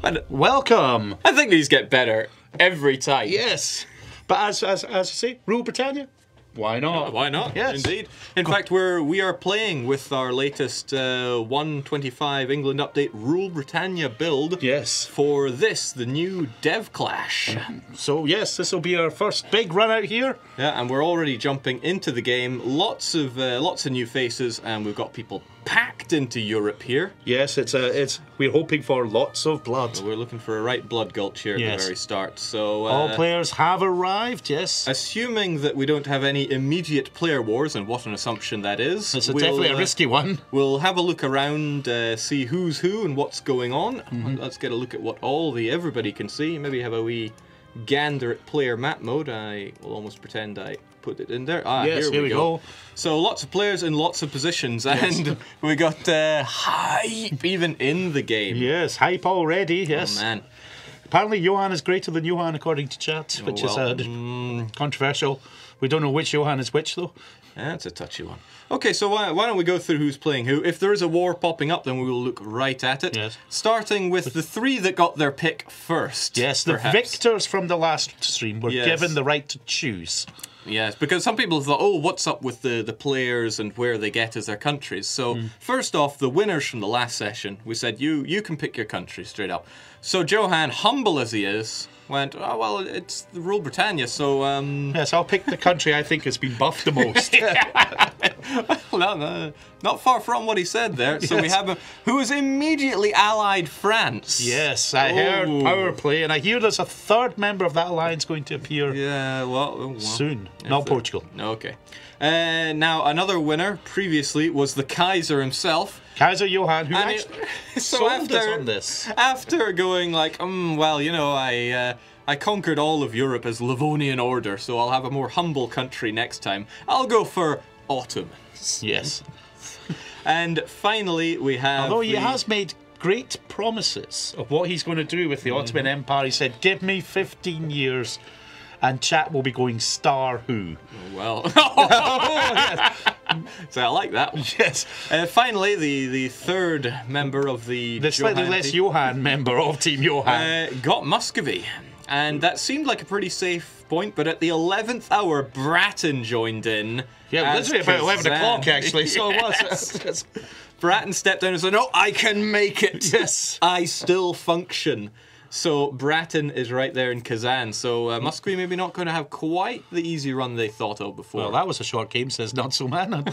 And Welcome. I think these get better every time. Yes. But as I say, Rule Britannia. Why not? Why not? Yes. Indeed. In fact, we are playing with our latest 125 England update Rule Britannia build. Yes. For this, the new Dev Clash. So yes, this will be our first big run out here. Yeah, and we're already jumping into the game. Lots of new faces, and we've got people packed into Europe here. Yes, we're hoping for lots of blood. So we're looking for a right blood gulch here at the very start. So all players have arrived. Yes. Assuming that we don't have any immediate player wars, and what an assumption that is. It's definitely a risky one. We'll have a look around, see who's who and what's going on. Let's get a look at what everybody can see. Maybe have a wee gander at player map mode. I will almost pretend I put it in there. Yes, here we go. So lots of players in lots of positions, and we got hype even in the game. Yes, hype already. Yes. Oh man. Apparently, Johan is greater than Johan according to chat, which is controversial. We don't know which Johan is which, though. That's a touchy one. Okay, so why don't we go through who's playing who? If there is a war popping up, then we will look right at it. Yes. Starting with the three that got their pick first. Yes, the victors from the last stream were given the right to choose. Yes, because some people thought, oh, what's up with the players and where they get as their countries? So first off, the winners from the last session, we said you can pick your country straight up. So Johan, humble as he is, went, oh, well, it's the Rule Britannia, so... Yes, I'll pick the country I think has been buffed the most. Well, no, not far from what he said there. So we have who has immediately allied France. Yes, I heard power play, and I hear there's a third member of that alliance going to appear soon. Not Portugal. Okay. Now, another winner previously was the Kaiser himself. Kaiser Johan, who actually sold us on this. After going like, well, you know, I conquered all of Europe as Livonian order, so I'll have a more humble country next time. I'll go for Ottomans. Yes. And finally, we have... Although he has made great promises of what he's going to do with the Ottoman Empire. He said, give me 15 years and chat will be going star who. Well... So I like that one. Yes. Finally, the third member of the slightly less Johan member of Team Johan got Muscovy. And that seemed like a pretty safe point, but at the 11th hour, Bratton joined in. Yeah, literally about 11 o'clock, actually, so it was. Bratton stepped down and said, no, I can make it. Yes. I still function. So Bratton is right there in Kazan. So Muscovy maybe not going to have quite the easy run they thought of before. Well, that was a short game, says not so man.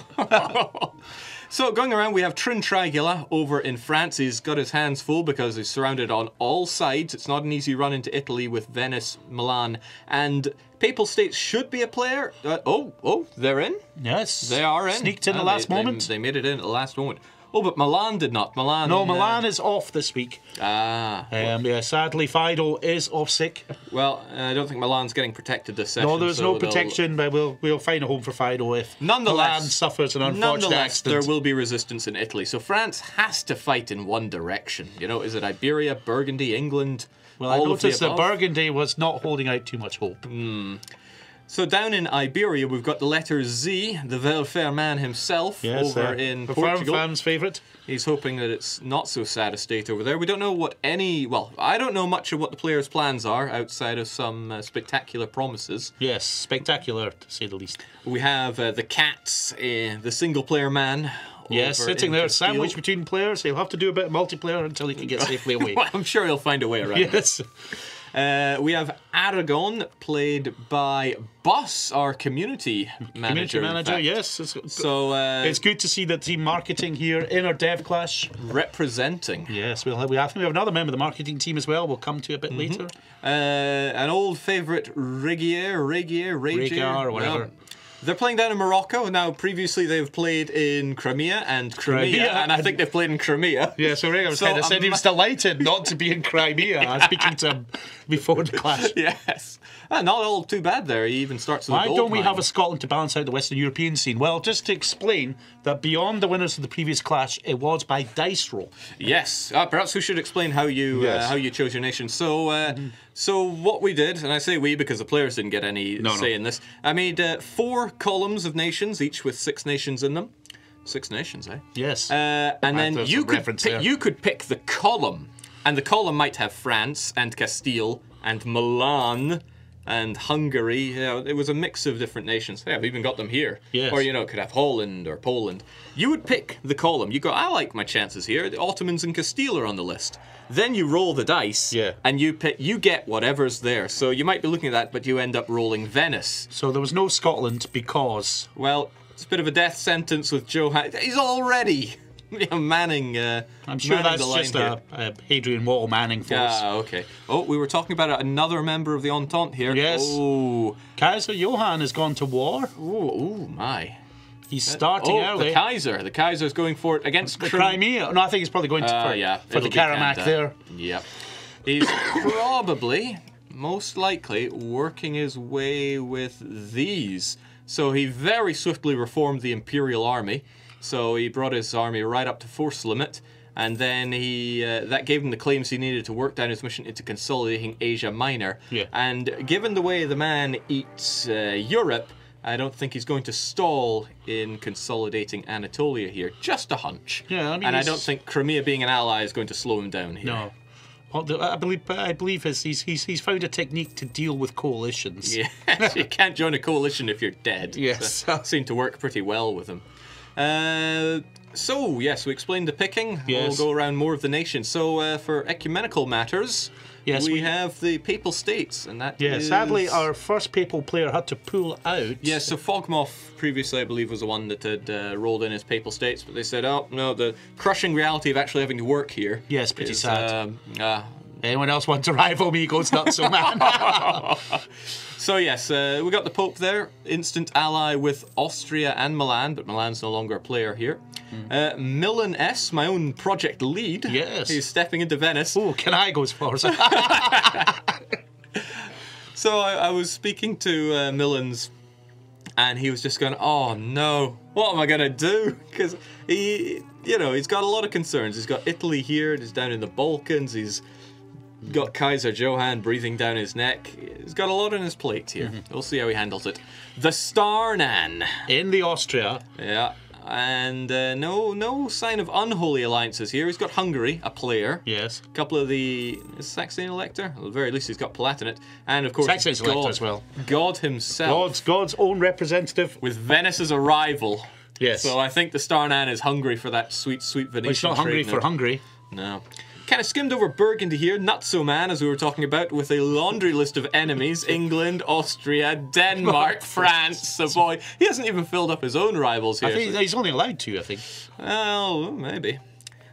So going around, we have Trin Trigula over in France. He's got his hands full because he's surrounded on all sides. It's not an easy run into Italy with Venice, Milan, and Papal States should be a player. They're in? Yes. They are in. Sneaked in the last moment. They made it in at the last moment. Oh, but Milan did not. Milan is off this week. Yeah, sadly, Fido is off sick. Well, I don't think Milan's getting protected this session. No, there's no protection, but we'll find a home for Fido if Milan suffers an unfortunate accident. There will be resistance in Italy. So France has to fight in one direction. You know, is it Iberia, Burgundy, England? Well, I noticed that Burgundy was not holding out too much hope. So down in Iberia, we've got the letter Z, the welfare man himself, over in Portugal. Fans' favourite. He's hoping that it's not so sad a state over there. We don't know what I don't know much of what the players' plans are outside of some spectacular promises. Yes, spectacular to say the least. We have the Cats, the single-player man. Yes, sitting there sandwiched between players. He'll have to do a bit of multiplayer until he can get safely away. Well, I'm sure he'll find a way around. Yes. We have Aragon, played by Bus, our community manager. Yes. It's good to see the team marketing here in our Dev Clash. Representing. Yes, I think we have another member of the marketing team as well. We'll come to a bit later. An old favourite, Regier, or whatever. No. They're playing down in Morocco. Now, previously they've played in Crimea and and I think they've played in Crimea. Yeah, so Regan said he was delighted not to be in Crimea. I was speaking to him before the clash. Yes. Not all too bad there. He even starts with a gold Why don't we mine. have a Scotland to balance out the Western European scene? Well, just to explain that beyond the winners of the previous clash, it was by dice roll. Yes. Perhaps we should explain how you chose your nation. So, so what we did, and I say we because the players didn't get any say in this, I made 4 columns of nations, each with 6 nations in them. 6 nations, eh? Yes. And then you could pick the column. And the column might have France and Castile and Milan and Hungary. You know, it was a mix of different nations. Yeah, I've even got them here. Yes. Or, you know, it could have Holland or Poland. You would pick the column. You go, I like my chances here. The Ottomans and Castile are on the list. Then you roll the dice, and you get whatever's there. So you might be looking at that, but you end up rolling Venice. So there was no Scotland because... Well, it's a bit of a death sentence with Johann. He's already manning. I'm sure manning that's just a Hadrian Wall manning force. Ah, okay. Oh, we were talking about another member of the Entente here. Yes. Oh, Kaiser Johann has gone to war. oh my. He's starting early. The Kaiser. The Kaiser's going for it against The Crimea. No, I think he's probably going for the Karamak there. Yeah. He's probably, most likely, working his way with these. So he very swiftly reformed the Imperial Army. So he brought his army right up to force limit. And then that gave him the claims he needed to work down his mission into consolidating Asia Minor. Yeah. And given the way the man eats Europe, I don't think he's going to stall in consolidating Anatolia here. Just a hunch. Yeah, I mean, and I don't think Crimea being an ally is going to slow him down here. No. Well, I believe he's found a technique to deal with coalitions. Yeah, you can't join a coalition if you're dead. Yes. So, seemed to work pretty well with him. So, yes, we explained the picking. Yes. We'll go around more of the nations. So, for ecumenical matters, yes, we have the Papal States, and that is... Sadly, our first papal player had to pull out. Yeah, so Fogmoth previously, I believe, was the one that had rolled in as Papal States, but they said, oh, no, the crushing reality of actually having to work here. Yes, pretty is, sad. Anyone else want to rival me goes nuts, so man. So yes, we got the Pope there, instant ally with Austria and Milan, but Milan's no longer a player here. Milan S, my own project lead. Yes. He's stepping into Venice. Oh, can I go first? So I was speaking to Milan's, and he was just going, oh no, what am I going to do? Because he's got a lot of concerns. He's got Italy here, he's down in the Balkans, he's got Kaiser Johann breathing down his neck. He's got a lot on his plate here. We'll see how he handles it. The Starnan. In the Austria. Yeah. And no sign of unholy alliances here. He's got Hungary, a player. Yes. A couple of the Saxon Elector. At the very least, he's got Palatinate. And, of course, Saxon Elector as well. God himself. God's own representative. With Venice as a rival. Yes. So I think the Starnan is hungry for that sweet, sweet Venetian He's not hungry for Hungary. No. Kind of skimmed over Burgundy here, not so man, as we were talking about, with a laundry list of enemies. England, Austria, Denmark, France, Savoy. He hasn't even filled up his own rivals here. I think he's only allowed to, I think. Well, maybe.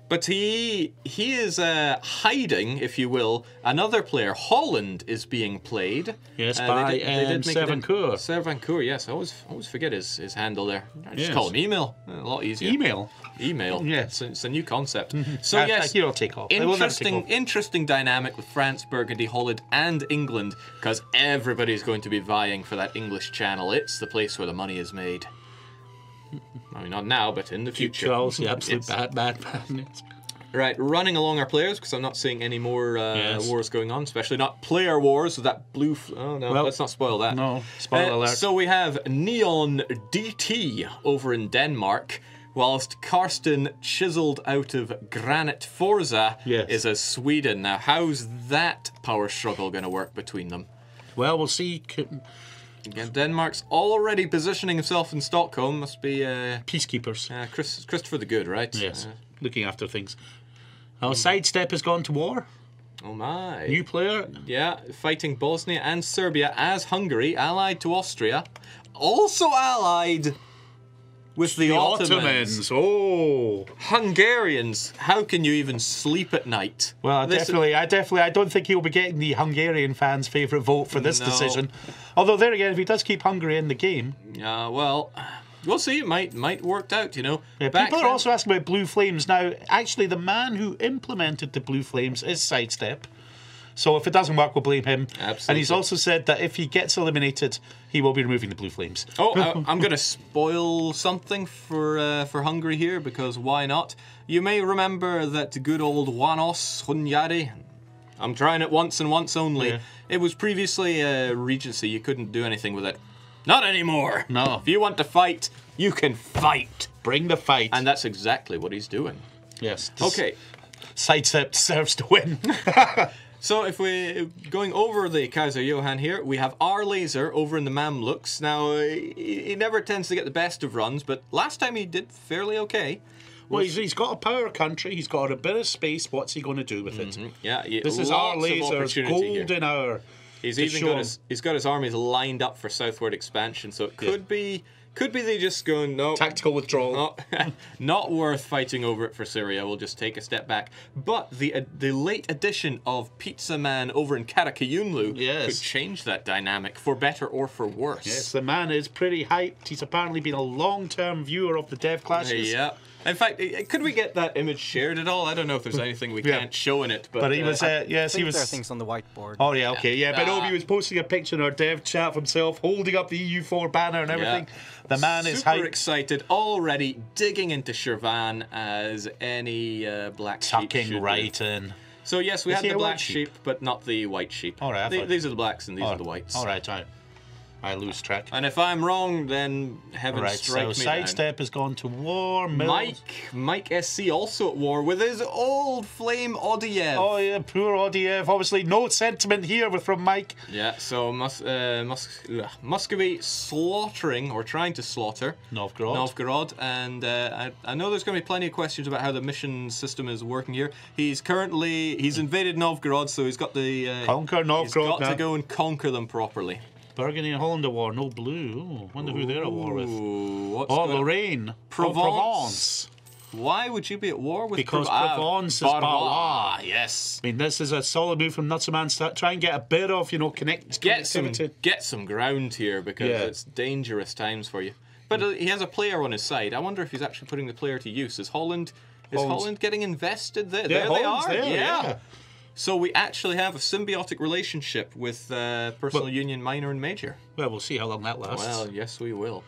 But he is hiding, if you will, another player. Holland is being played. Yes, by Servancourt. Servancourt, yes. I always forget his handle there. I just call him Email. A lot easier. Email? Yes. It's a new concept. So yes, he'll take off. Interesting dynamic with France, Burgundy, Holland and England, because everybody's going to be vying for that English Channel. It's the place where the money is made. I mean, not now, but in the future. Charles, the absolute bad. Right, running along our players, because I'm not seeing any more wars going on, especially not player wars with that blue... Oh, no, let's not spoil that. No, spoiler alert. So we have Neon DT over in Denmark, whilst Karsten, chiseled out of Granite Forza, is as Sweden. Now, how's that power struggle going to work between them? Well, we'll see... Again, Denmark's already positioning himself in Stockholm. Must be... peacekeepers. Christopher the Good, right? Yes, looking after things. Sidestep has gone to war. Oh my. New player. Yeah, fighting Bosnia and Serbia as Hungary, allied to Austria. Also allied with the Ottomans. Oh. Hungarians, how can you even sleep at night? Well, I don't think he'll be getting the Hungarian fans' favourite vote for this decision. Although, there again, if he does keep Hungary in the game... well, we'll see. It might work out, you know. Yeah, people are also asking about Blue Flames. Now, actually, the man who implemented the Blue Flames is Sidestep. So if it doesn't work, we'll blame him. Absolutely. And he's also said that if he gets eliminated, he will be removing the Blue Flames. Oh, I'm going to spoil something for Hungary here, because why not? You may remember that good old Janos Hunyadi. I'm trying it once and once only. Yeah. It was previously a regency. You couldn't do anything with it. Not anymore. No. If you want to fight, you can fight. Bring the fight. And that's exactly what he's doing. Yes. Okay. Sidestep serves to win. So if we're going over the Kaiser Johann here, we have our laser over in the Mamluks. Now, he never tends to get the best of runs, but last time he did fairly okay. Well, he's got a power country. He's got a bit of space. What's he going to do with it? Yeah, this is our laser's golden hour. He's even got his armies lined up for southward expansion, so it could be they just go, no. Tactical withdrawal. Not worth fighting over it for Syria. We'll just take a step back. But the late addition of Pizza Man over in Karakayunlu could change that dynamic for better or for worse. Yes, the man is pretty hyped. He's apparently been a long-term viewer of the dev classes. Yeah. In fact, could we get that image shared at all? I don't know if there's anything we can't show in it. But he was, yes, he was. There are things on the whiteboard. Oh yeah, okay, yeah. But Obi was posting a picture in our dev chat of himself holding up the EU4 banner and everything. Yeah. The man is super excited, already digging into Shirvan as any black sheep tucking right in. So yes, we had the black sheep, but not the white sheep. All right, these are the blacks and these are the whites. All right, I lose track. And if I'm wrong, then heaven strike me. So Sidestep has gone to war. Mike SC also at war with his old flame Odiev. Oh yeah, poor Odiev. Obviously, no sentiment here from Mike. Yeah, so Muscovy slaughtering or trying to slaughter Novgorod, and I know there's going to be plenty of questions about how the mission system is working here. He's invaded Novgorod, so he's got the conquer Novgorod. He's got to go and conquer them properly. Burgundy and Holland at war, no blue. Oh, wonder who they're at war with. Lorraine. Provence. Why would you be at war with Provence? Because Provence is Valois. Yes. I mean, this is a solid move from Nutsaman. Try and get a bit of, connectivity. Get some ground here because it's dangerous times for you. But he has a player on his side. I wonder if he's actually putting the player to use. Is Holland getting invested there? Yeah, there they are. There, yeah. So we actually have a symbiotic relationship with Personal Union Minor and Major. Well, we'll see how long that lasts. Well, yes, we will.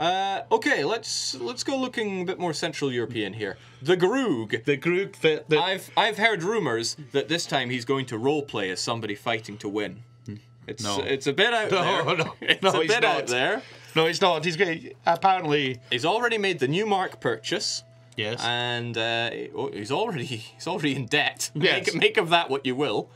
Okay, let's go looking a bit more Central European here. The Grug. The Grug. I've heard rumours that this time he's going to roleplay as somebody fighting to win. It's a bit out there. No, it's a bit out there. No, he's not. Apparently he's already made the new mark purchase. Yes. And he's already in debt. Yes. Make of that what you will.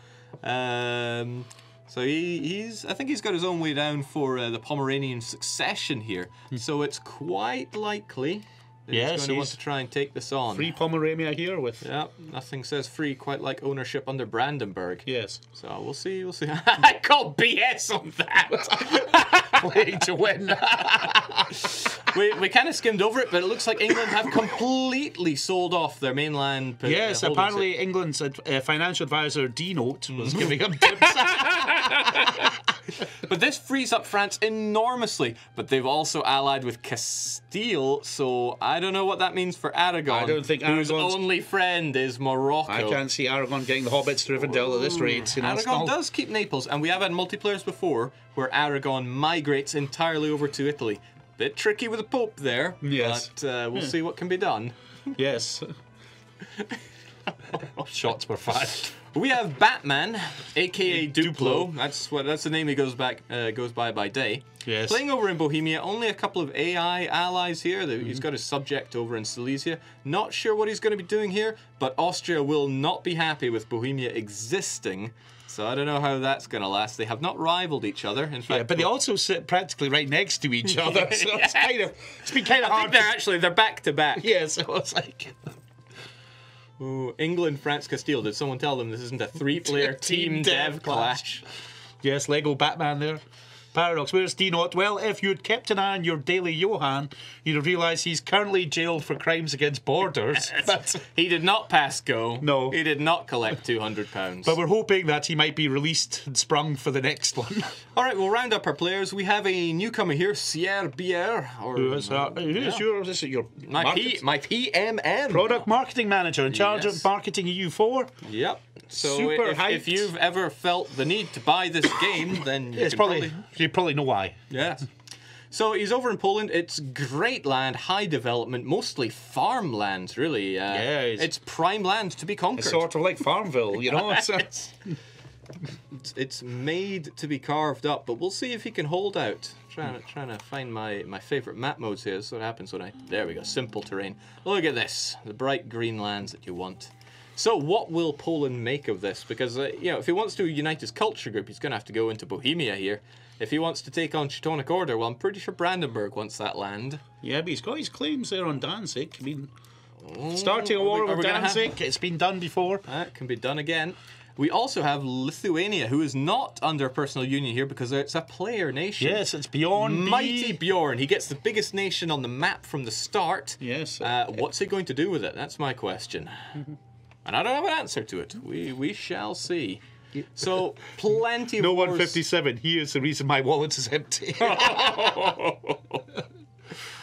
So I think he's got his own way down for the Pomeranian succession here. So it's quite likely that he's going to want to try and take this on. Free Pomerania here with. Yeah, nothing says free quite like ownership under Brandenburg. Yes. So we'll see. I call BS on that. Playing to win. We kind of skimmed over it, but it looks like England have completely sold off their mainland. Yes, apparently England's financial advisor D-Note was giving them tips. But this frees up France enormously. But they've also allied with Castile, so I don't know what that means for Aragon. I don't think Aragon's whose only friend is Morocco. I can't see Aragon getting the hobbits to Rivendell at this rate. Aragon does keep Naples, and we have had multiplayers before where Aragon migrates entirely over to Italy. Bit tricky with the Pope there, but we'll see what can be done. Yes. Shots were fired. We have Batman, aka Duplo. That's the name he goes by day. Yes. Playing over in Bohemia, only a couple of AI allies here. He's got his subject over in Silesia. Not sure what he's going to be doing here, but Austria will not be happy with Bohemia existing. So I don't know how that's going to last. They have not rivaled each other. In fact, but they also sit practically right next to each other. So it's been kind of hard. I think they're back to back. Yeah, so it's like. Ooh, England, France, Castile. Did someone tell them this isn't a three-player team dev clash? Yes, Lego Batman there. Paradox, where's D-Not? Well, if you'd kept an eye on your daily Johann, you'd have realised he's currently jailed for crimes against borders. He did not pass go. No. He did not collect £200. But we're hoping that he might be released and sprung for the next one. All right, we'll round up our players. We have a newcomer here, Sierre Bier. Who is your my PMM. Product marketing manager in charge of marketing EU4. Yep. So super if you've ever felt the need to buy this game, then you probably know why. Yeah. So he's over in Poland. It's great land, high development, mostly farmlands, really. It's prime land to be conquered. It's sort of like Farmville, you know. It's made to be carved up, but we'll see if he can hold out. Trying to find my favorite map modes here. That's what happens when there we go, simple terrain. Look at this, the bright green lands that you want. So what will Poland make of this? Because, you know, if he wants to unite his culture group, he's going to have to go into Bohemia here. If he wants to take on Teutonic Order, well, I'm pretty sure Brandenburg wants that land. Yeah, but he's got his claims there on Danzig. I mean, starting a war with Danzig, it's been done before. That can be done again. We also have Lithuania, who is not under personal union here because it's a player nation. Yes, it's Bjorn. Mighty Bjorn. He gets the biggest nation on the map from the start. Yes. What's he going to do with it? That's my question. And I don't have an answer to it. We shall see. So, plenty of No wars. 157. He is the reason my wallet is empty.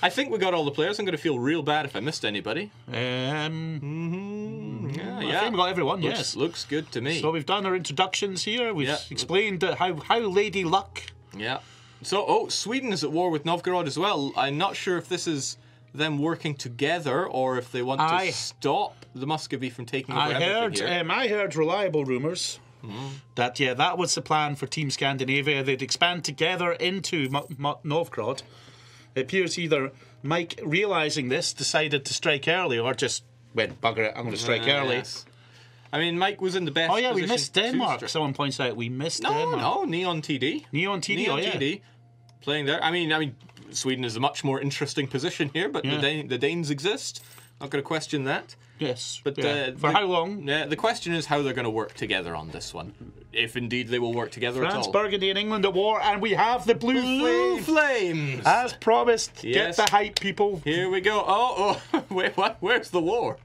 I think we got all the players. I'm going to feel real bad if I missed anybody. Yeah. I think we got everyone, yes. Looks good to me. So we've done our introductions here. We've explained how Lady Luck. Yeah. So, Sweden is at war with Novgorod as well. I'm not sure if this is them working together or if they want to stop the Muscovy from taking over everything here. I heard reliable rumours that, that was the plan for Team Scandinavia. They'd expand together into Novgorod. It appears either Mike, realising this, decided to strike early or just went, bugger it, I'm going to strike early. Yes. I mean, Mike was in the best Oh, yeah, we position missed Denmark. Someone points out we missed Denmark. No, Neon TD. Neon TD, TD playing there. I mean, Sweden is a much more interesting position here, but the Danes exist. Not going to question that. Yes, but for how long? Yeah, the question is how they're going to work together on this one, if indeed they will work together at all. France, Burgundy, and England at war, and we have the blue flames, as promised. Yes. Get the hype, people. Here we go. Wait, what? Where's the war?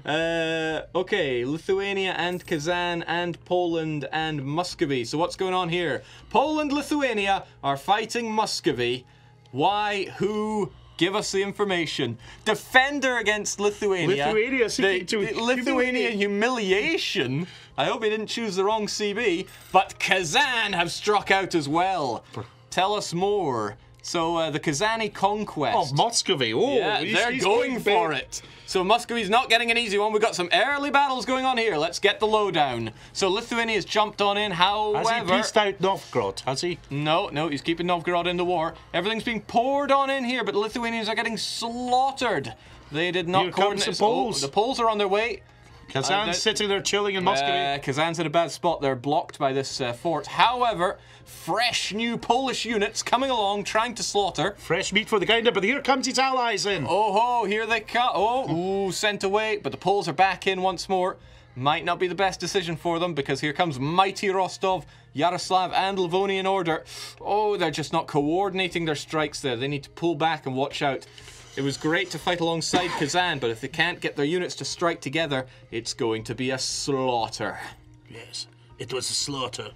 Okay, Lithuania and Kazan and Poland and Muscovy. So what's going on here? Poland, Lithuania are fighting Muscovy. Why? Who? Give us the information. Defender against Lithuania. Lithuania humiliation. I hope he didn't choose the wrong CB. But Kazan have struck out as well. Tell us more. So the Kazani conquest. Oh, Muscovy. Oh, yeah, they're going for it. So Muscovy's not getting an easy one. We've got some early battles going on here. Let's get the lowdown. So Lithuania's jumped on in, however... Has he pieced out Novgorod, has he? No, he's keeping Novgorod in the war. Everything's being poured on in here, but the Lithuanians are getting slaughtered. They did not coordinate... Here comes the Poles. The Poles are on their way. Kazan's sitting there chilling in Muscovy. Kazan's in a bad spot. They're blocked by this fort. However, fresh new Polish units coming along, trying to slaughter. Fresh meat for the grinder, but here comes his allies in. Oh, here they come. Sent away. But the Poles are back in once more. Might not be the best decision for them because here comes mighty Rostov, Yaroslav, and Livonian Order. Oh, they're just not coordinating their strikes there. They need to pull back and watch out. It was great to fight alongside Kazan, but if they can't get their units to strike together, it's going to be a slaughter. Yes, it was a slaughter.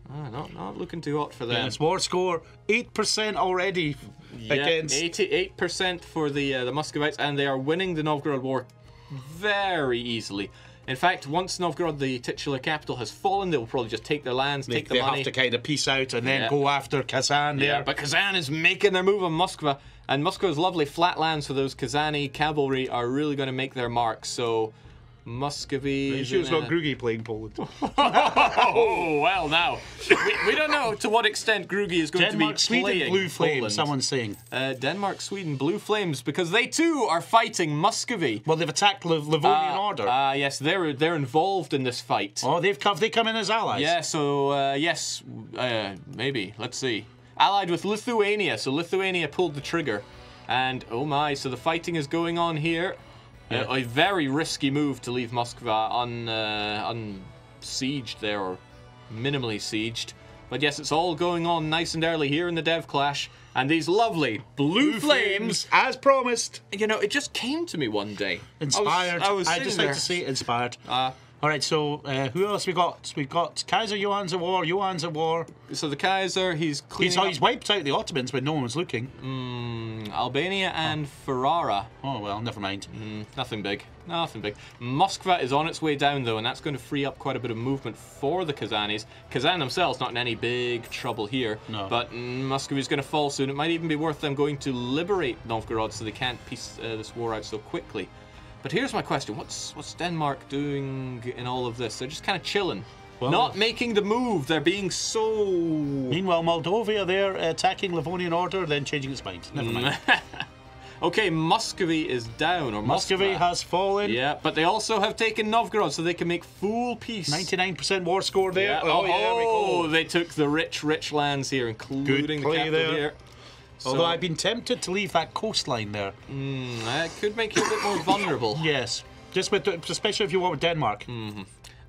Not looking too hot for them. Yes, war score 8% already against 88% for the Muscovites, and they are winning the Novgorod war very easily. In fact, once Novgorod, the titular capital, has fallen, they will probably just take their lands, take the money. They have to kind of peace out and then go after Kazan there. Yeah, but Kazan is making their move on Moskva, and Moskva's lovely flat lands for those Kazani cavalry are really going to make their mark. So, Muscovy... Sure it's not Grugi playing Poland. Oh, well, now. We don't know to what extent Grugi is going to be Sweden, playing Blue Flames, Poland. someone's saying. Denmark, Sweden, Blue Flames, because they too are fighting Muscovy. Well, they've attacked Livonian Order. Yes, they're involved in this fight. Oh, they come in as allies. Yeah, so, maybe. Let's see. Allied with Lithuania, so Lithuania pulled the trigger. And, oh my, so the fighting is going on here. Yeah. A very risky move to leave Moskva unsieged there, or minimally sieged. But yes, it's all going on nice and early here in the Dev Clash. And these lovely blue flames, as promised. You know, it just came to me one day. Inspired. I just like to say inspired. All right, so who else we got? We've got Kaiser Johan's at war. Johan's at war. So the Kaiser, he's cleaning he's wiped out the Ottomans when no one was looking. Albania and Ferrara. Oh, well, never mind. Nothing big. Nothing big. Moskva is on its way down, though, and that's going to free up quite a bit of movement for the Kazanis. Kazan themselves not in any big trouble here, but Muscovy is going to fall soon. It might even be worth them going to liberate Novgorod so they can't piece this war out so quickly. But here's my question. What's Denmark doing in all of this? They're just kind of chilling. Well, not making the move. They're being so... Meanwhile, Moldova, they're attacking Livonian Order, then changing its mind. Never mind. Okay, Muscovy is down, or Muscovy Moskva. has fallen. Yeah, but they also have taken Novgorod, so they can make full peace. 99% war score there. Yeah. Oh, there we go. They took the rich lands here, including the capital there. here. Although I've been tempted to leave that coastline there. That could make you a bit more vulnerable. Yes, just with, especially if you want with Denmark.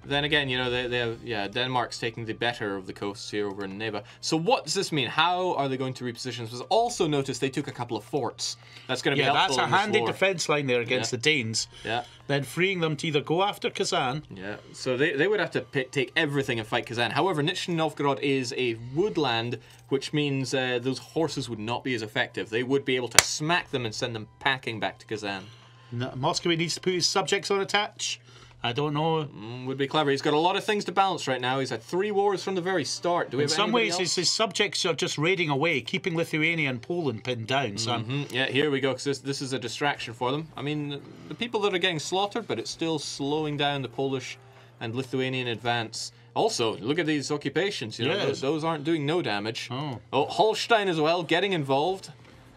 Then again, you know, they have, Denmark's taking the better of the coasts here over in Neva. So what does this mean? How are they going to reposition this? Also notice they took a couple of forts. That's going to be helpful. That's a handy war. defence line there against the Danes. Yeah. Then freeing them to either go after Kazan. Yeah, so they would have to take everything and fight Kazan. However, Nizhny Novgorod is a woodland, which means those horses would not be as effective. They would be able to smack them and send them packing back to Kazan. No, Muscovy needs to put his subjects on attach. I don't know. Would be clever. He's got a lot of things to balance right now. He's had 3 wars from the very start. Do we In have some anybody ways, else? his subjects are just raiding away, keeping Lithuania and Poland pinned down. So Yeah, here we go, because this is a distraction for them. I mean, the people that are getting slaughtered, but it's still slowing down the Polish and Lithuanian advance. Also, look at these occupations. You know, Yes. those aren't doing no damage. Oh. Holstein as well, getting involved.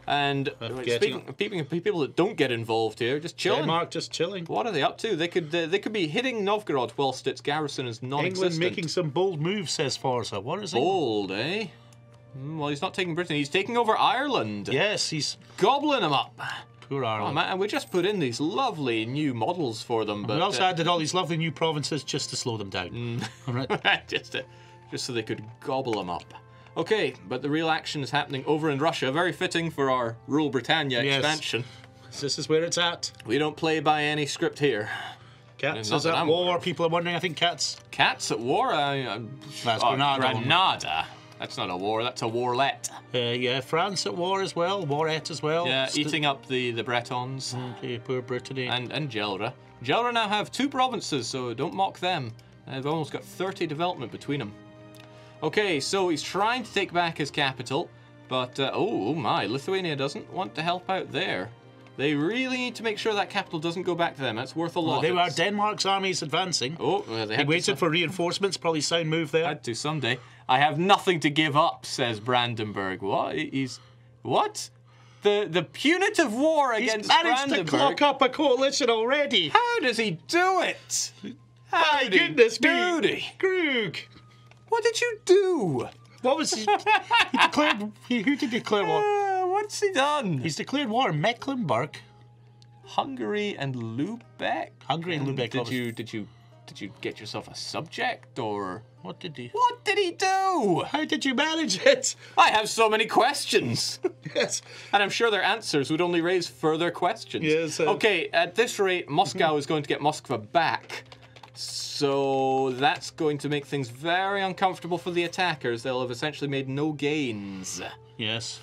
And getting- speaking of people that don't get involved here, just chilling. Denmark just chilling. What are they up to? They could be hitting Novgorod whilst its garrison is non-existent. England making some bold moves, says Forza. What is it? Bold, eh? Well, he's not taking Britain. He's taking over Ireland. Yes, he's Gobbling them up. poor Ireland. Oh man, and we just put in these lovely new models for them, but We also added all these lovely new provinces just to slow them down. All right. just so they could gobble them up. Okay, but the real action is happening over in Russia. Very fitting for our Rule Britannia Yes. expansion. This is where it's at. We don't play by any script here. Cats Not is that at I'm war. aware of. People are wondering. I think Cats. Cats at war? That's Granada. Granada. That's not a war. That's a warlet. Yeah, France at war as well. Warette as well. Yeah, eating up the Bretons Okay, poor Brittany. and Gelra. Gelra now have 2 provinces, so don't mock them. They've almost got 30 development between them. Okay, so he's trying to take back his capital, but oh my, Lithuania doesn't want to help out there. They really need to make sure that capital doesn't go back to them. That's worth a lot. They were Denmark's armies advancing. Oh, they He had waited for reinforcements. Probably sound move there. had to someday. I have nothing to give up, says Brandenburg. What? What? The punitive war He's against managed to Brandenburg. clock up a coalition already. How does he do it? My goodness me. Duty. Krug. What did you do? What was he declared? Who did he declare war? What's he done? He's declared war in Mecklenburg. Hungary and Lubeck. Hungary and Lubeck, Did obviously. you get yourself a subject, or What did he? what did he do? How did you manage it? I have so many questions. Yes. And I'm sure their answers would only raise further questions. Yes, Okay, at this rate, Moscow is going to get Moskva back. So that's going to make things very uncomfortable for the attackers. They'll have essentially made no gains. Yes.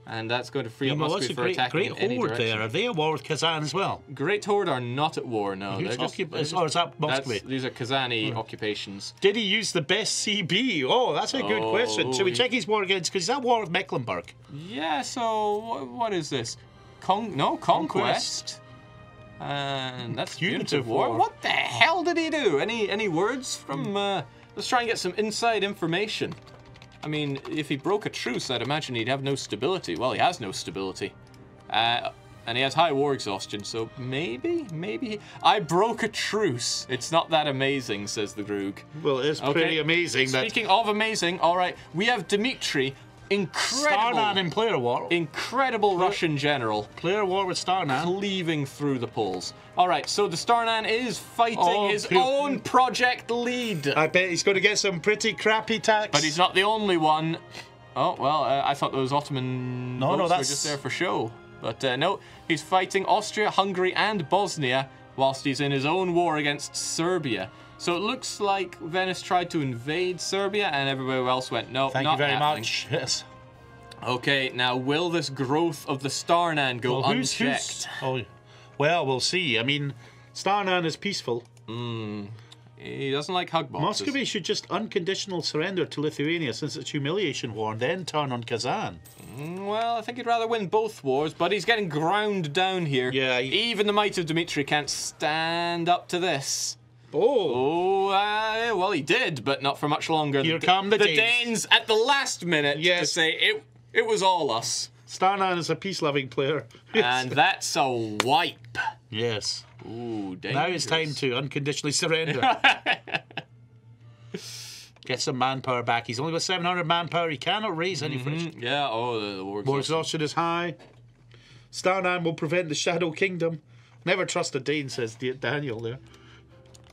And that's going to free up Well, Muscovy that's a for great, attacking great in any horde direction. there. Are they at war with Kazan as well? Great Horde are not at war, no. Who's They're just, or is that Muscovy? these are Kazani occupations. Did he use the best CB? Oh, that's a good question. Should we check his war against? Because he's at war with Mecklenburg. Yeah, so what is this? Conquest. And that's punitive war. What the hell did he do? Any words from... let's try and get some inside information. I mean, if he broke a truce, I'd imagine he'd have no stability. Well, he has no stability. And he has high war exhaustion, so maybe... I broke a truce. It's not that amazing, says the Grug. Well, it's pretty amazing. Speaking of amazing, all right, we have Dmitri, Starnan in player war. incredible Russian general, Player war with Starnan. cleaving through the Poles. All right, so the Starnan is fighting his cool. own project lead. I bet he's going to get some pretty crappy tax. But he's not the only one. Oh, well, I thought those Ottoman boats were that's- just there for show. But no, he's fighting Austria, Hungary, and Bosnia whilst he's in his own war against Serbia. So it looks like Venice tried to invade Serbia and everybody else went, no, Thank not you very happening. much. Yes. Okay, now will this growth of the Starnan go unchecked? Oh, well, we'll see. I mean, Starnan is peaceful. He doesn't like hug boxes. Muscovy should just unconditional surrender to Lithuania since it's humiliation war and then turn on Kazan. Well, I think he'd rather win both wars, but he's getting ground down here. Yeah, Even the might of Dmitri can't stand up to this. Oh. Oh, well, he did, but not for much longer. Here come the Danes. Danes at the last minute to Yes. say it was all us. Starnan is a peace-loving player. And that's a wipe. Yes. Ooh, dangerous. Now it's time to unconditionally surrender. Get some manpower back. He's only got 700 manpower. He cannot raise any friction. Yeah, the War exhaustion is high. Starnan will prevent the Shadow Kingdom. Never trust a Dane, says Daniel there.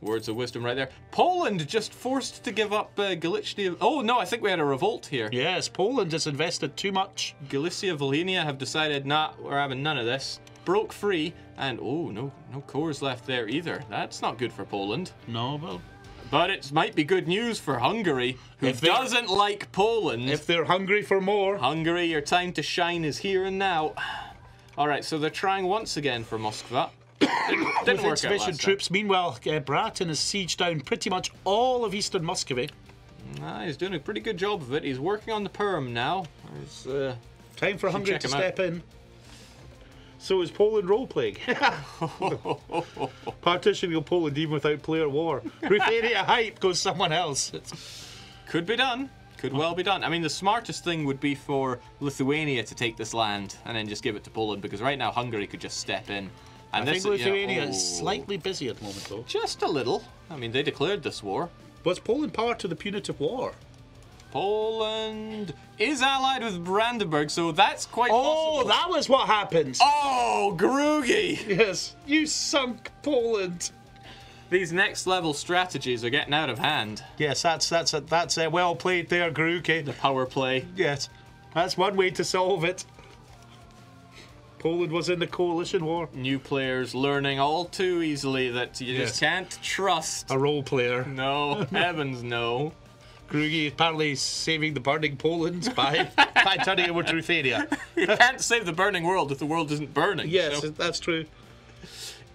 Words of wisdom right there. Poland just forced to give up Galicia. Oh, no, I think we had a revolt here. Yes, Poland has invested too much. Galicia, Volhynia have decided, nah, we're having none of this. Broke free, and oh, no cores left there either. That's not good for Poland. No, well... But it might be good news for Hungary, who doesn't like Poland. If they're hungry for more. Hungary, your time to shine is here and now. All right, so they're trying once again for Moskva. Didn't work out last time. Troops. Meanwhile, Bratton has sieged down pretty much all of eastern Muscovy. He's doing a pretty good job of it. He's working on the Perm now. Time for Hungary to step in. So is Poland role-playing. Partitioning of Poland even without player war. Ruthenia hype goes someone else. Could be done. Could well be done. I mean, the smartest thing would be for Lithuania to take this land and then just give it to Poland, because right now Hungary could just step in. And I think Lithuania is slightly busy at the moment, though. Just a little. I mean, they declared this war. Was Poland part of the punitive war? Poland is allied with Brandenburg, so that's quite possible. Oh, that was what happened. Oh, Grugi! Yes, you sunk Poland. These next level strategies are getting out of hand. Yes, that's well played there, Grugi. The power play. Yes, that's one way to solve it. Poland was in the coalition war. New players learning all too easily that you just can't trust a role player. No, heavens no. Grugi apparently saving the burning Poland by turning it over to Ruthenia. You can't save the burning world if the world isn't burning. Yes, so. That's true.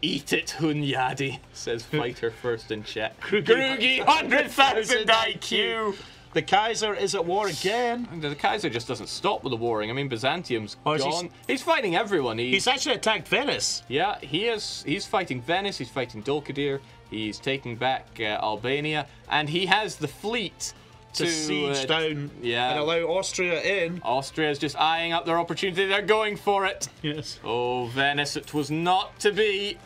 Eat it, Hunyadi, says fighter first in chat. Grugi, 100,000 IQ. The Kaiser is at war again. The Kaiser just doesn't stop with the warring. I mean, Byzantium's gone. He's fighting everyone. He's actually attacked Venice. Yeah, he is. He's fighting Venice. He's fighting Dolkadir. He's taking back Albania, and he has the fleet to siege down and allow Austria in. Austria's just eyeing up their opportunity. They're going for it. Yes. Oh, Venice, it was not to be.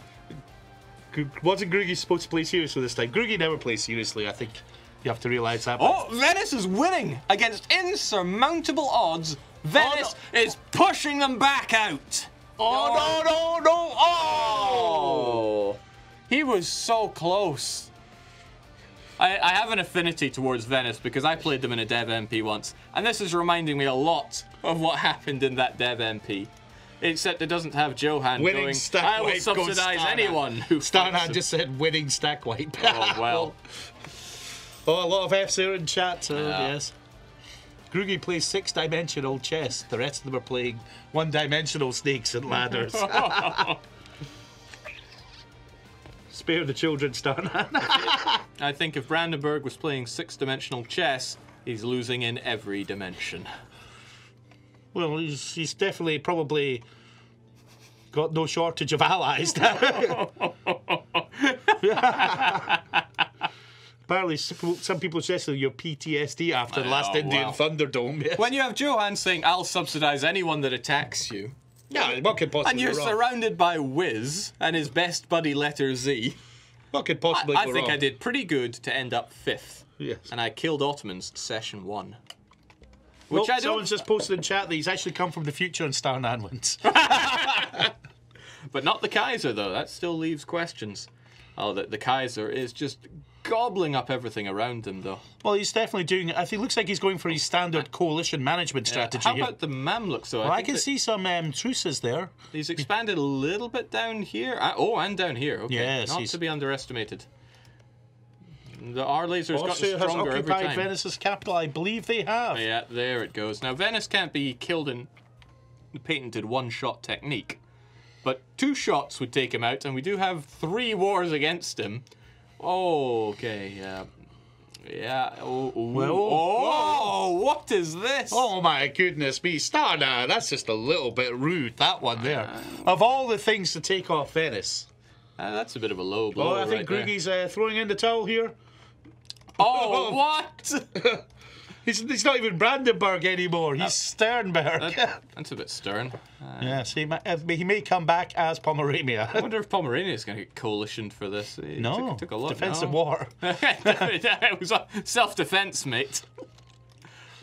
Wasn't Grugi supposed to play seriously this time? Grugi never plays seriously, I think. You have to realise that. Oh, Venice is winning against insurmountable odds. Venice is pushing them back out. Oh, no. Oh! He was so close. I have an affinity towards Venice because I played them in a Dev MP once, and this is reminding me a lot of what happened in that Dev MP. Except it doesn't have Johan winning going, I will subsidise anyone who Starnan just said winning stack wipe. Oh, well. Oh, a lot of F's there in chat, so yes. Grugi plays 6-dimensional chess. The rest of them are playing 1-dimensional snakes and ladders. Spare the children, Starnan. I think if Brandenburg was playing 6-dimensional chess, he's losing in every dimension. Well, he's definitely probably got no shortage of allies. Apparently, some people suggested your PTSD after the last Indian Thunderdome. Yes. When you have Johan saying, I'll subsidise anyone that attacks you. Yeah, what could possibly And you're go wrong? surrounded by Wiz and his best buddy letter Z. What could possibly go wrong? I think I did pretty good to end up 5th. Yes. And I killed Ottomans session 1. Which someone's just posted in chat that he's actually come from the future and Starnan wins. But not the Kaiser, though. That still leaves questions. Oh, the Kaiser is just gobbling up everything around him, though. Well, he's definitely doing it. I think it looks like he's going for his standard coalition management strategy. How about the Mamluks, though? Well, I can see some truces there. He's expanded a little bit down here. And down here. Okay. Yes, not to be underestimated. Our laser's got stronger has occupied every time. Venice's capital. I believe they have. Oh, yeah, there it goes. Now, Venice can't be killed in the patented one-shot technique. But 2 shots would take him out, and we do have 3 wars against him. Oh, okay, yeah. Yeah. Oh, what is this? Oh my goodness me, Starnan, that's just a little bit rude, that one there. Of all the things to take off Venice. That's a bit of a low blow. I think Grugi's throwing in the towel here. Oh, what? He's not even Brandenburg anymore. He's Sternberg. That's a bit stern. Yes, he may come back as Pomerania. I wonder if Pomerania is going to get coalitioned for this. Took a look. Defensive war. It was a self-defense, mate.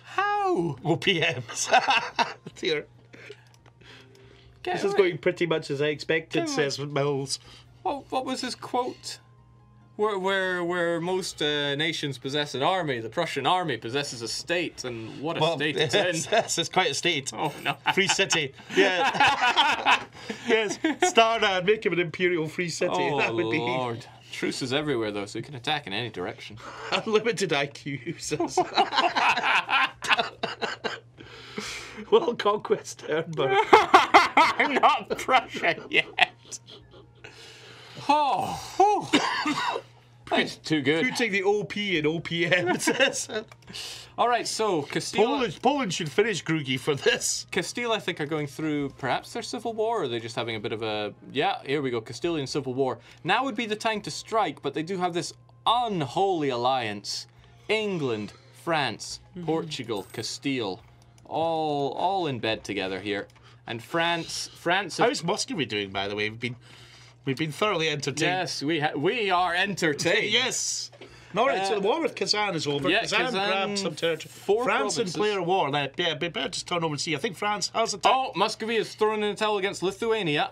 How? OPMs. Dear. This is going pretty much as I expected, says Mills. What was his quote? Where most nations possess an army, the Prussian army possesses a state, and what a state it's in. Yes, it's quite a state. Oh, no. Free city. Yeah. Yes. Starnad, make him an imperial free city. Oh, that would be. Lord. Truce is everywhere, though, so you can attack in any direction. Unlimited IQ, says. Well, conquest Sternberg. I'm not Prussia yet. Oh, that's too good. Putting the OP in OPM, says. All right, so Castile. Poland should finish Grugi for this. Castile, I think, are going through perhaps their civil war, or are they just having a bit of a... Yeah, here we go, Castilian civil war. Now would be the time to strike, but they do have this unholy alliance. England, France, Portugal, Castile, all in bed together here. And France... How's Muscovy doing, by the way? We've been thoroughly entertained. Yes, we are entertained. Yes. All right, so the war with Kazan is over. Yeah, Kazan grabbed some territory. France in player war. Now, yeah, we better just turn over and see. I think France has a... Oh, Muscovy is thrown in a towel against Lithuania,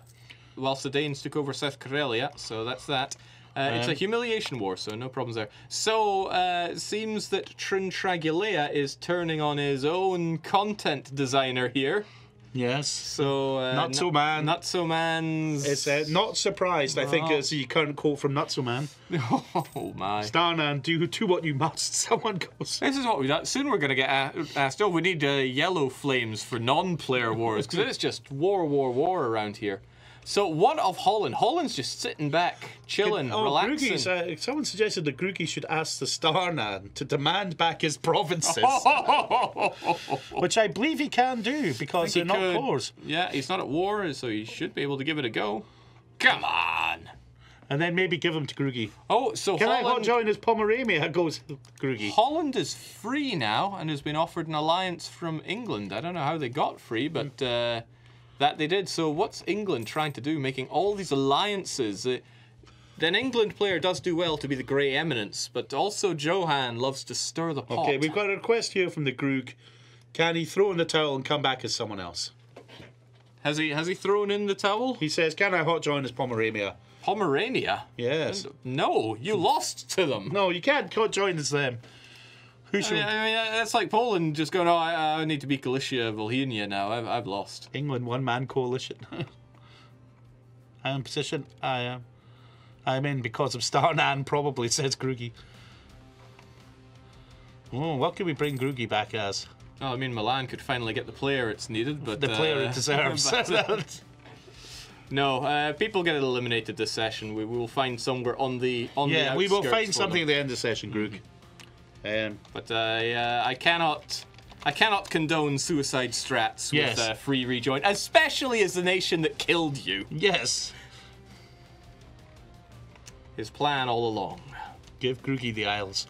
whilst the Danes took over South Karelia, so that's that. It's a humiliation war, so no problems there. So, it seems that Trintragilea is turning on his own content designer here. Yes. So Nutso Man. Nutso Man's. It's not surprised. I think is the current quote from Nutso Man. Oh my. Starnan, do what you must. Someone goes. This is what we do. Soon we're going to get asked. Oh, we need yellow flames for non-player wars because it's just war around here. So what of Holland? Holland's just sitting back, chilling, relaxing. Someone suggested that Grugi should ask the Starnan to demand back his provinces. Which I believe he can do because they're not cores. Yeah, he's not at war, so he should be able to give it a go. Come on! And then maybe give them to Grugi. Oh, so Can Holland... I hot join as Pomerania? Goes Grugi. Holland is free now and has been offered an alliance from England. I don't know how they got free, but... that they did. So what's England trying to do, making all these alliances? Then England player does do well to be the grey eminence, but also Johan loves to stir the pot. Okay, we've got a request here from the Grug. Can he throw in the towel and come back as someone else? Has he thrown in the towel? He says, can I hot join as Pomerania? Pomerania? Yes. No, you lost to them. No, you can't hot join as them. I mean, that's like Poland just going, oh, I need to be Galicia, Volhynia now. I've lost. England, one-man coalition. I am in position. I am in because of Starnan, probably, says Grugi. Oh, what could we bring Grugi back as? Oh, I mean, Milan could finally get the player it's needed, but... The player it deserves. No, people get eliminated this session. We will find somewhere on the yeah, we will find something at the end of the session, Grug. But I cannot condone suicide strats with free rejoin, especially as the nation that killed you. Yes. His plan all along. Give Grugi the Isles.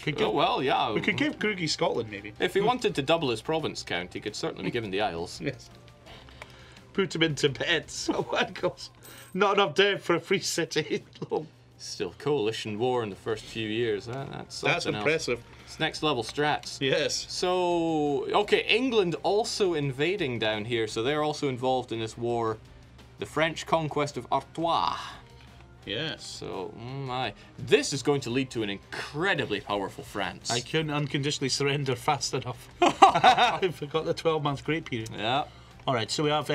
Well, yeah. We could give Grugi Scotland, maybe. If he wanted to double his province count, he could certainly be given the Isles. Yes. Put him into bed. Someone goes, not enough dead for a free city. Still, coalition war in the first few years. That's impressive. Else. It's next level strats. Yes. So, okay, England also invading down here, so they're also involved in this war. The French conquest of Artois. Yes. So, this is going to lead to an incredibly powerful France. I couldn't unconditionally surrender fast enough. I forgot the 12-month grace period. Yeah. All right, so we have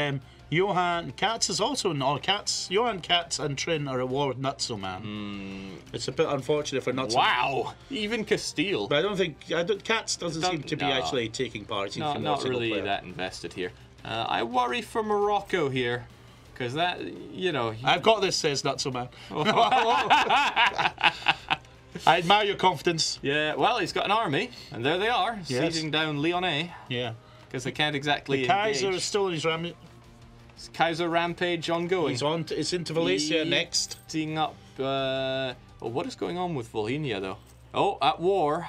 Johan Katz is also in all Katz. Johan Katz and Trin are at war with Nutso Man. It's a bit unfortunate for Nutso. Wow, even Castile. But I don't think Katz doesn't seem to be actually taking part. Not really that invested here. I worry for Morocco here. Because that, you know... I've got this, says Nutso Man. I admire your confidence. Yeah, well, he's got an army, and there they are, sieging down Lyonnais. Yeah. Because they can't exactly The Kaiser is still in his rampage. Kaiser rampage ongoing. It's into Valencia next. Eating up... what is going on with Volhynia, though? Oh, at war.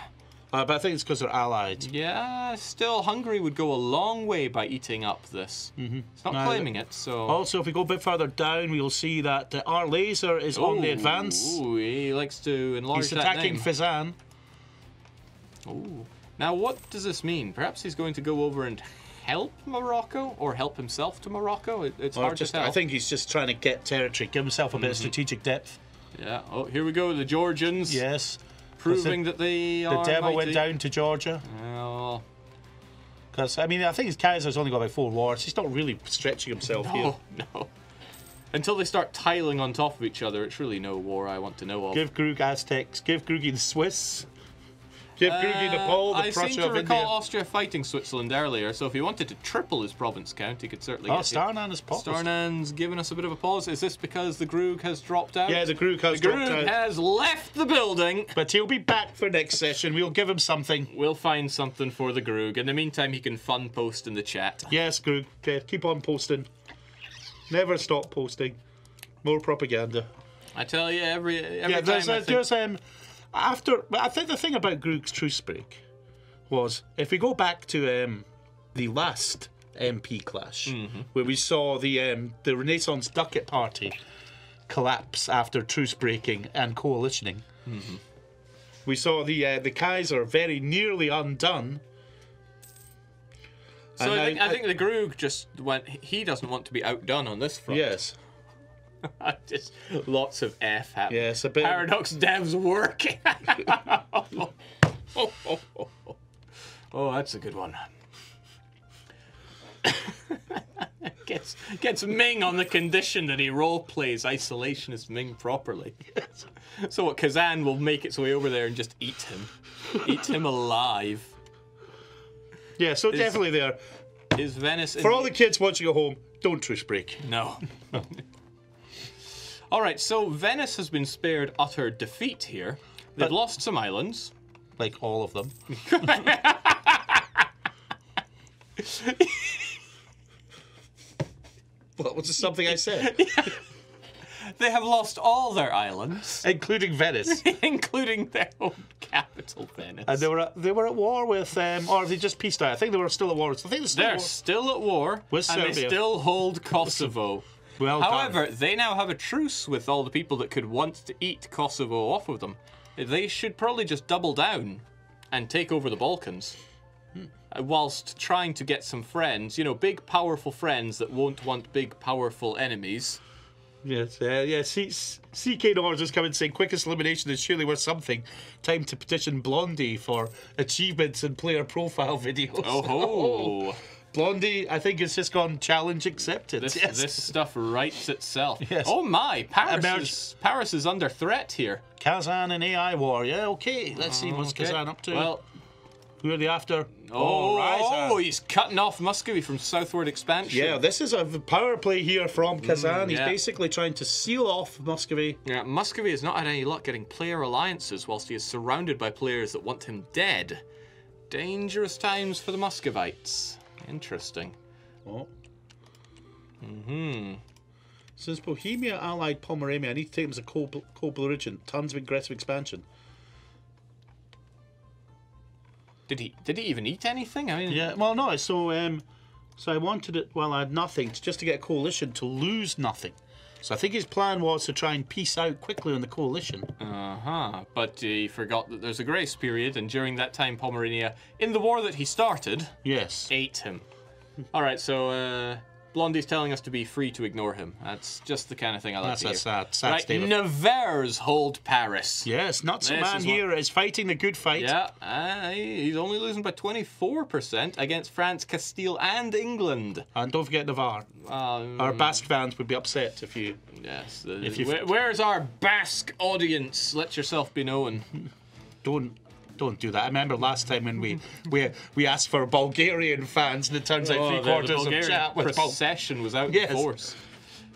But I think it's because they're allied. Yeah, still Hungary would go a long way by eating up this. It's not claiming it, so... Also, if we go a bit further down, we'll see that our laser is on the advance. Ooh, he likes to enlarge He's that attacking name. Fizan. Ooh. Now, what does this mean? Perhaps he's going to go over and help Morocco, or help himself to Morocco? It's hard to tell. I think he's just trying to get territory, give himself a bit of strategic depth. Yeah. Oh, here we go, the Georgians. Yes. Proving that they are The devil mighty. went down to Georgia. Well... Because, I mean, I think his Kaiser's only got about 4 wars. He's not really stretching himself here. No. Until they start tiling on top of each other, it's really no war I want to know of. Give Krug Aztecs. Give Krugi the Swiss. Give Krugi Nepal, the Prussia of India. I seem to recall Austria fighting Switzerland earlier, so if he wanted to triple his province count, he could certainly get Starnan has paused. Starnan's given us a bit of a pause. Is this because the Grug has dropped out? Yeah, the Grug has dropped out. The Grug has left the building. But he'll be back for next session. We'll give him something. We'll find something for the Grug. In the meantime, he can fun post in the chat. Yes, Grug. Okay, keep on posting. Never stop posting. More propaganda. I tell you, every yeah, time I think the thing about Grug's truce break was, if we go back to the last MP clash, where we saw the Renaissance Ducat Party collapse after truce breaking and coalitioning, we saw the Kaiser very nearly undone. So I think the Grug just went. He doesn't want to be outdone on this front. Yes. Just lots of F happening. Yes, a bit. Paradox devs working. Oh, that's a good one. Gets Ming on the condition that he role plays isolationist Ming properly. Yes. So what? Kazan will make its way over there and just eat him alive. Yeah, so definitely there. Is Venice for all the kids watching at home? Don't truce break. No. All right, so Venice has been spared utter defeat here. They've lost some islands. Like all of them. What was something I said? They have lost all their islands. Including Venice. Including their own capital, Venice. And they were at war with, or they just peaced out. I think they were still at war. I think they're still at war, with and Serbia. they still hold Kosovo. Well However, they now have a truce with all the people that could want to eat Kosovo off of them. They should probably just double down and take over the Balkans. Whilst trying to get some friends, big powerful friends that won't want big powerful enemies. Yes, yeah. CK Norris just coming saying quickest elimination is surely worth something. Time to petition Blondie for achievements and player profile videos. Oh ho! Blondie, I think it's just gone challenge accepted. This stuff writes itself. Yes. Oh my! Paris is under threat here. Kazan and AI war. Yeah, okay. Let's see what's Kazan up to. Well, who are they after? He's cutting off Muscovy from southward expansion. Yeah, this is a power play here from Kazan. He's basically trying to seal off Muscovy. Yeah, Muscovy has not had any luck getting player alliances whilst he is surrounded by players that want him dead. Dangerous times for the Muscovites. Interesting. Oh. Since Bohemia allied Pomerania, I need to take him as a co-belligerent. Tons of aggressive expansion. Did he even eat anything? I mean, yeah. Well, no. So I wanted it. Well, I had nothing just to get a coalition to lose nothing. So I think his plan was to try and peace out quickly on the coalition. But he forgot that there's a grace period, and during that time, Pomerania, in the war that he started, ate him. All right, so Blondie's telling us to be free to ignore him. That's just the kind of thing I like to hear. That's sad. Right, Nevers hold Paris. Yes, not so man here is fighting the good fight. Yeah, he's only losing by 24% against France, Castile, and England. And don't forget Navarre. Our Basque fans would be upset if you... Yes. Where's our Basque audience? Let yourself be known. Don't do that. I remember last time when we asked for Bulgarian fans, and it turns out 3/4 of chat was procession was out in force.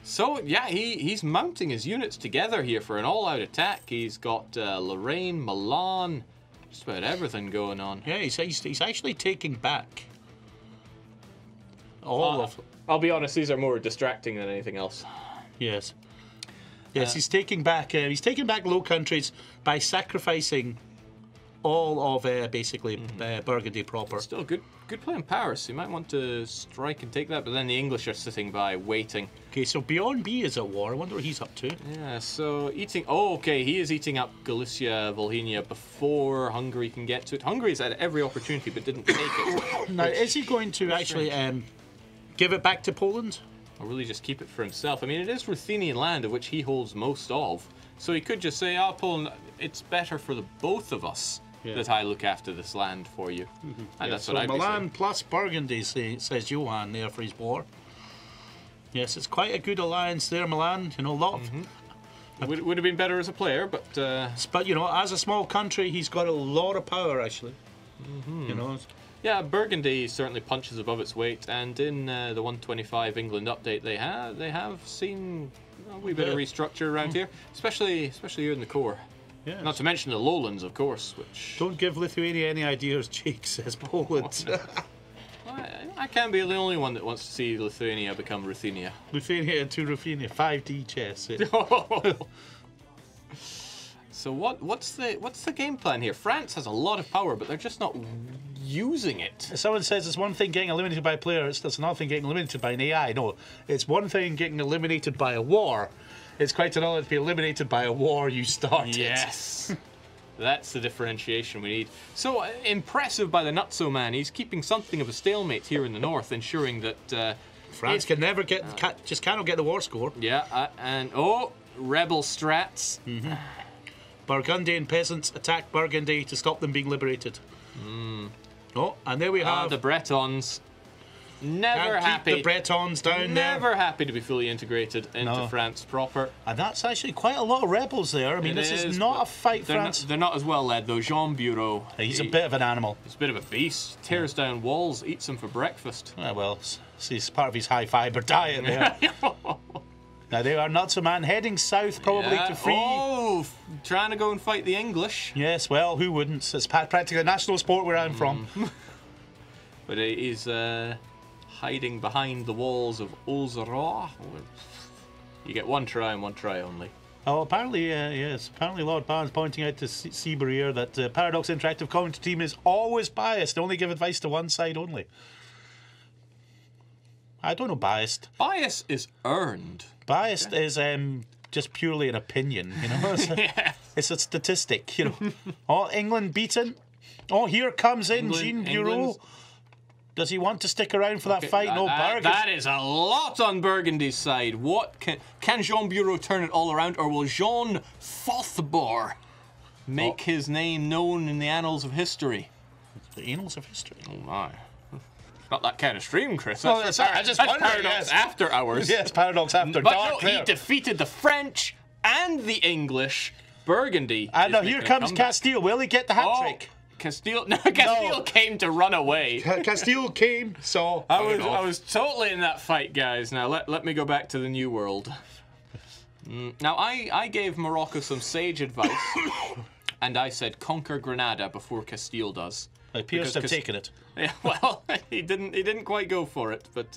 So yeah, he's mounting his units together here for an all-out attack. He's got Lorraine, Milan, just about everything going on. Yeah, he's actually taking back all of. I'll be honest; these are more distracting than anything else. Yes. Yes, he's taking back. He's taking back Low Countries by sacrificing all of basically Burgundy proper. Still good play in Paris. So you might want to strike and take that, but then the English are sitting by waiting. Okay, so Beyond B is at war. I wonder what he's up to. Yeah, so eating... Oh, okay, he is eating up Galicia, Volhynia before Hungary can get to it. Hungary's had every opportunity but didn't take it. Now, is he going to actually give it back to Poland? Or really just keep it for himself? I mean, it is Ruthenian land, of which he holds most of. So he could just say, oh, Poland, it's better for the both of us that I look after this land for you. And that's what I'd be saying. Milan plus Burgundy, says Johan there for his war. Yes, it's quite a good alliance there, Milan. You know, a lot of... Would have been better as a player, but... But, you know, as a small country, he's got a lot of power, actually. You know... Yeah, Burgundy certainly punches above its weight, and in the 125 England update they have seen a wee bit of restructure around here, especially here in the core. Yes. Not to mention the lowlands, of course, which... Don't give Lithuania any ideas, Jake, says Poland. I can't be the only one that wants to see Lithuania become Ruthenia. Lithuania into Ruthenia, 5D chess. So what's the game plan here? France has a lot of power, but they're just not using it. Someone says it's one thing getting eliminated by a player, it's another thing getting eliminated by an AI. No, it's one thing getting eliminated by a war. It's quite another to be eliminated by a war you started. Yes. That's the differentiation we need. So impressive by the Nutso man. He's keeping something of a stalemate here in the north, ensuring that France can never get just cannot get the war score. Yeah, and rebel strats. Burgundian peasants attack Burgundy to stop them being liberated. Oh, and there we have the Bretons. Never happy. Keep the Bretons down there. Never happy to be fully integrated into France proper. And that's actually quite a lot of rebels there. I mean, this is not a fight, France. They're not as well led, though. Jean Bureau. He's a bit of an animal. He's a bit of a beast. Tears down walls, eats them for breakfast. Well, it's part of his high-fibre diet there. Now, they are Nutso man heading south probably to free... Oh, trying to go and fight the English. Yes, well, who wouldn't? It's practically a national sport where I'm from. But he's hiding behind the walls of Ozera. You get one try and one try only. Oh, apparently, yes. Apparently, Lord Barnes pointing out to Seabrier that Paradox Interactive commentary team is always biased. They only give advice to one side only. I don't know biased. Bias is earned. Biased is just purely an opinion, you know. It's a statistic, you know. Oh, England beaten. Oh, here comes in Jean Bureau. Does he want to stick around for that fight? No, Burgundy. That is a lot on Burgundy's side. What can Jean Bureau turn it all around, or will Jean Fothbor make his name known in the annals of history? The annals of history. Oh my. Not that kind of stream, Chris. No, that's Paradox After Hours. Yes, Paradox After Dark. But no, he defeated the French and the English. Burgundy. And now here comes Castile. Will he get the hat trick? Castile came to run away. Castile came, so I was totally in that fight, guys. Now let me go back to the New World. Now I gave Morocco some sage advice, and I said conquer Granada before Castile does. It appears to have taken it. Yeah, well, he didn't quite go for it, but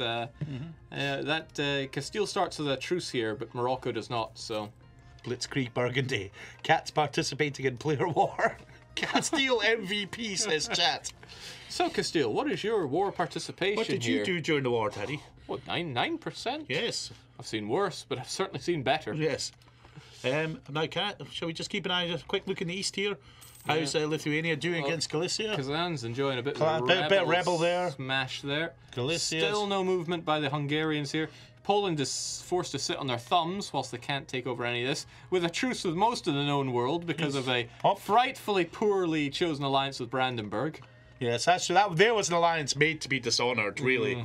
Castile starts with a truce here, but Morocco does not. So Blitzkrieg Burgundy. Cats participating in player war. Castile MVP, says chat. So Castile, what is your war participation? What did you do during the war, Daddy? What, 9%? Yes. I've seen worse, but I've certainly seen better. Yes. Now, Kat, shall we just keep an eye, just a quick look in the east here? How's Lithuania doing against Galicia? Kazan's enjoying a bit of a rebel there. Smash there. Galicia. Still no movement by the Hungarians here. Poland is forced to sit on their thumbs whilst they can't take over any of this, with a truce with most of the known world because of a frightfully poorly chosen alliance with Brandenburg. Yes, actually, there was an alliance made to be dishonoured, really.